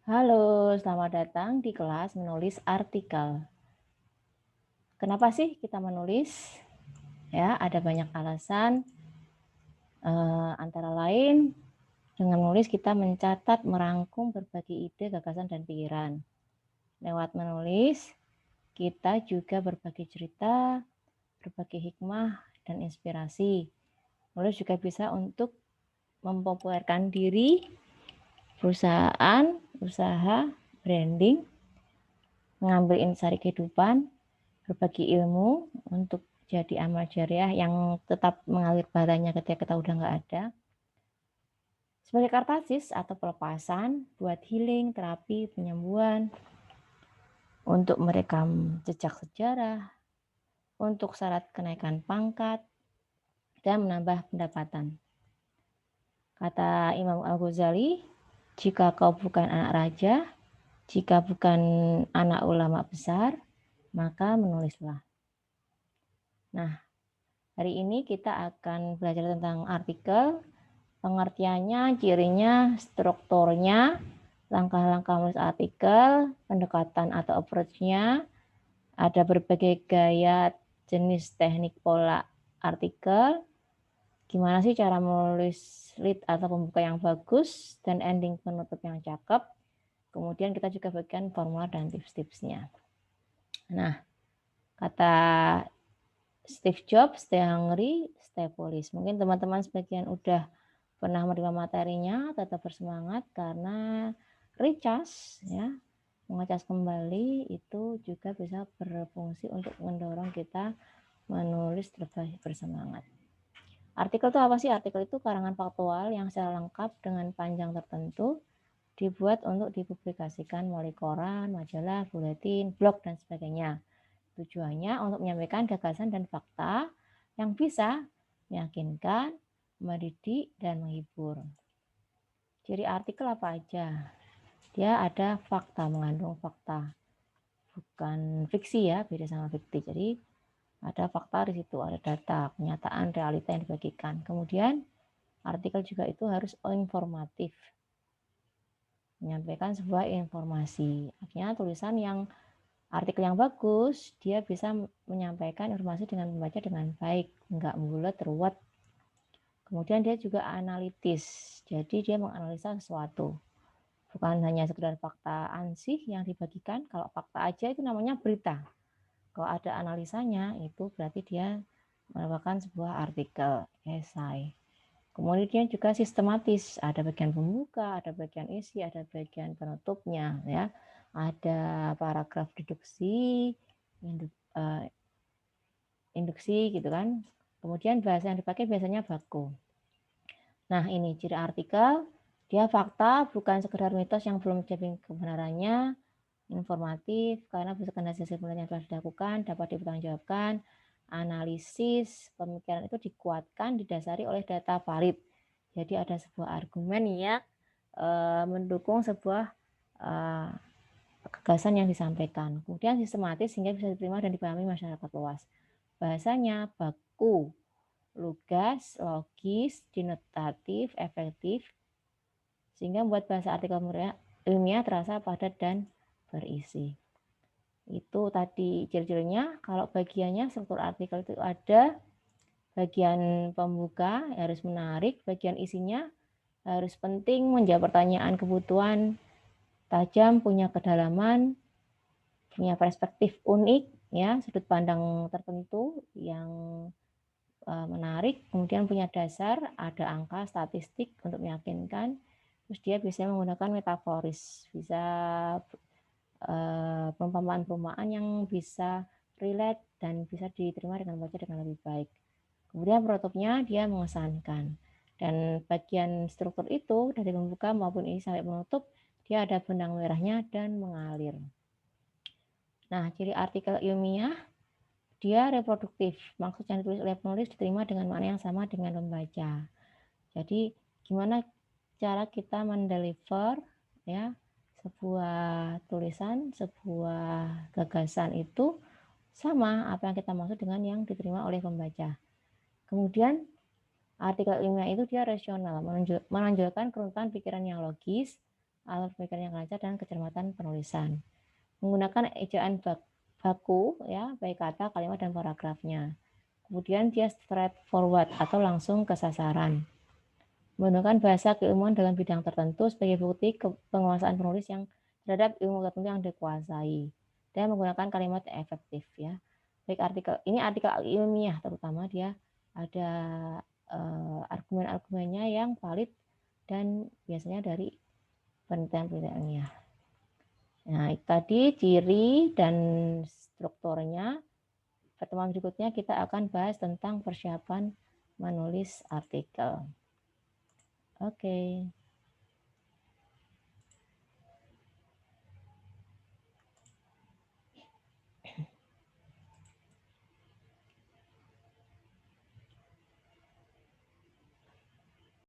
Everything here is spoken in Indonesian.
Halo, selamat datang di kelas menulis artikel. Kenapa sih kita menulis? Ya, ada banyak alasan. Antara lain, dengan menulis kita mencatat, merangkum berbagai ide, gagasan, dan pikiran. Lewat menulis, kita juga berbagi cerita, berbagi hikmah, dan inspirasi. Menulis juga bisa untuk mempopulerkan diri, perusahaan, usaha, branding, mengambil insight kehidupan, berbagi ilmu untuk jadi amal jariah yang tetap mengalir baranya ketika kita udah nggak ada. Sebagai kartasis atau pelepasan, buat healing, terapi, penyembuhan, untuk merekam jejak sejarah, untuk syarat kenaikan pangkat, dan menambah pendapatan. Kata Imam Al-Ghazali, jika kau bukan anak raja, jika bukan anak ulama besar, maka menulislah. Nah, hari ini kita akan belajar tentang artikel, pengertiannya, cirinya, strukturnya, langkah-langkah menulis artikel, pendekatan atau approach-nya, ada berbagai gaya, jenis, teknik, pola artikel, gimana sih cara menulis lead atau pembuka yang bagus, dan ending penutup yang cakep. Kemudian kita juga bagikan formula dan tips-tipsnya. Nah, kata Steve Jobs, stay hungry, stay foolish. Mungkin teman-teman sebagian udah pernah menerima materinya, tetap bersemangat karena recharge ya, mengecas kembali itu juga bisa berfungsi untuk mendorong kita menulis terus bersemangat. Artikel itu apa sih? Artikel itu karangan faktual yang secara lengkap dengan panjang tertentu dibuat untuk dipublikasikan melalui koran, majalah, buletin, blog, dan sebagainya. Tujuannya untuk menyampaikan gagasan dan fakta yang bisa meyakinkan, mendidik, dan menghibur. Ciri artikel apa aja? Dia ada fakta, mengandung fakta. Bukan fiksi ya, beda sama fiktif. Jadi ada fakta di situ, ada data, kenyataan, realita yang dibagikan. Kemudian artikel juga itu harus informatif. Menyampaikan sebuah informasi. Artinya tulisan yang artikel yang bagus, dia bisa menyampaikan informasi dengan membaca dengan baik, enggak bulat, ruwet. Kemudian dia juga analitis, jadi dia menganalisa sesuatu. Bukan hanya sekedar fakta ansih yang dibagikan, kalau fakta aja itu namanya berita. Kalau ada analisanya, itu berarti dia merupakan sebuah artikel, esai. Kemudian juga sistematis, ada bagian pembuka, ada bagian isi, ada bagian penutupnya, ya. Ada paragraf deduksi, induksi gitu kan. Kemudian bahasa yang dipakai biasanya baku. Nah, ini ciri artikel, dia fakta, bukan sekedar mitos yang belum terjadi kebenarannya, informatif karena berdasarkan hasil penelitian yang telah dilakukan dapat dipertanggungjawabkan, analisis pemikiran itu dikuatkan didasari oleh data valid. Jadi ada sebuah argumen yang mendukung sebuah gagasan yang disampaikan. Kemudian sistematis sehingga bisa diterima dan dipahami masyarakat luas. Bahasanya baku, lugas, logis, denotatif, efektif, sehingga membuat bahasa artikel ilmiah terasa padat dan berisi. Itu tadi ciri-cirinya. Kalau bagiannya struktur artikel itu ada bagian pembuka harus menarik, bagian isinya harus penting, menjawab pertanyaan, kebutuhan, tajam, punya kedalaman, punya perspektif unik, ya, sudut pandang tertentu yang menarik, kemudian punya dasar, ada angka, statistik untuk meyakinkan, terus dia bisa menggunakan metaforis, bisa perumpamaan-perumpamaan yang bisa relate dan bisa diterima dengan baca dengan lebih baik. Kemudian penutupnya dia mengesankan. Dan bagian struktur itu dari membuka maupun isi sampai menutup, dia ada benang merahnya dan mengalir. Nah, ciri artikel ilmiah, dia reproduktif. Maksud yang ditulis oleh penulis diterima dengan makna yang sama dengan pembaca. Jadi, gimana cara kita mendeliver ya sebuah tulisan, sebuah gagasan itu sama apa yang kita maksud dengan yang diterima oleh pembaca. Kemudian artikel ilmiah itu dia rasional, menonjolkan kerunutan pikiran yang logis, alur pemikiran yang lancar, dan kecermatan penulisan. Menggunakan ejaan baku, ya, baik kata, kalimat, dan paragrafnya. Kemudian dia straightforward atau langsung ke sasaran. Menggunakan bahasa keilmuan dalam bidang tertentu sebagai bukti penguasaan penulis yang terhadap ilmu tertentu yang dikuasai. Dan menggunakan kalimat efektif, ya. Baik artikel, ini artikel ilmiah terutama dia ada argumen-argumennya yang valid dan biasanya dari penelitian-penelitian ilmiah. Nah, itu tadi ciri dan strukturnya. Pertemuan berikutnya kita akan bahas tentang persiapan menulis artikel. Oke.